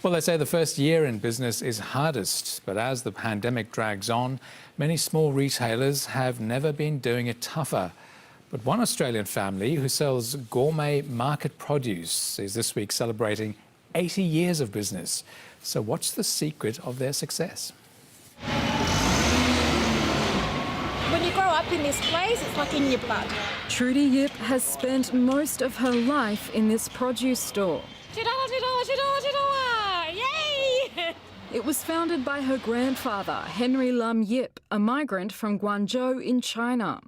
Well, they say the first year in business is hardest, but as the pandemic drags on, many small retailers have never been doing it tougher. But one Australian family who sells gourmet market produce is this week celebrating 80 years of business. So what's the secret of their success? When you grow up in this place, it's like in your blood. Trudy Yip has spent most of her life in this produce store. $2, $2, $2, $2, yay! It was founded by her grandfather, Henry Lam Yip, a migrant from Guangzhou in China.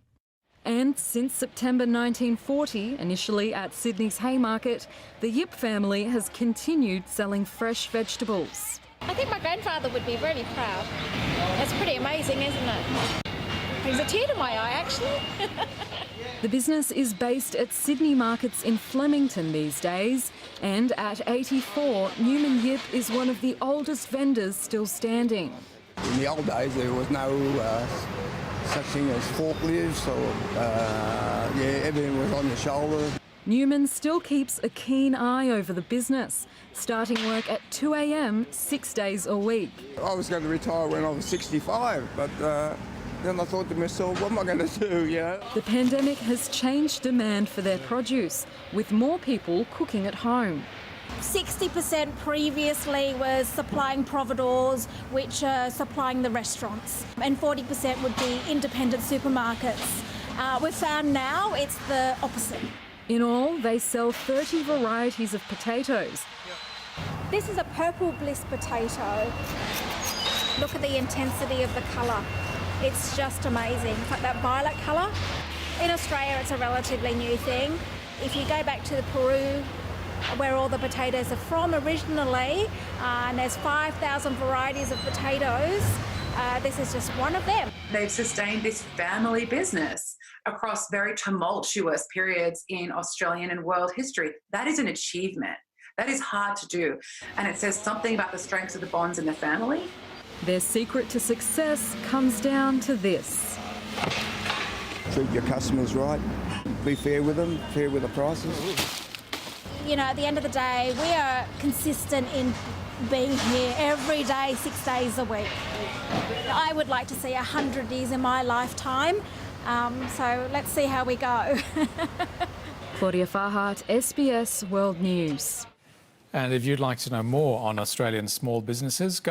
And since September 1940, initially at Sydney's Haymarket, the Yip family has continued selling fresh vegetables. I think my grandfather would be very proud. That's pretty amazing, isn't it? Brings a tear to my eye, actually. The business is based at Sydney markets in Flemington these days, and at 84, Newman Yip is one of the oldest vendors still standing. In the old days, there was no such thing as forklifts, or everything was on the shoulder. Newman still keeps a keen eye over the business, starting work at 2 a.m. 6 days a week. I was going to retire when I was 65, but then I thought to myself, what am I going to do, you know? The pandemic has changed demand for their produce, with more people cooking at home. 60% previously was supplying providors, which are supplying the restaurants, and 40% would be independent supermarkets. We've found now it's the opposite. In all, they sell 30 varieties of potatoes. This is a purple bliss potato. Look at the intensity of the colour. It's just amazing. It's like that violet colour. In Australia, it's a relatively new thing. If you go back to the Peru, where all the potatoes are from originally, and there's 5,000 varieties of potatoes, this is just one of them. They've sustained this family business across very tumultuous periods in Australian and world history. That is an achievement. That is hard to do. And it says something about the strengths of the bonds in the family. Their secret to success comes down to this. Treat your customers right, be fair with them, fair with the prices. You know, at the end of the day, we are consistent in being here every day, 6 days a week. I would like to see 100 years in my lifetime, so let's see how we go. Claudia Farhart, SBS World News. And if you'd like to know more on Australian small businesses, go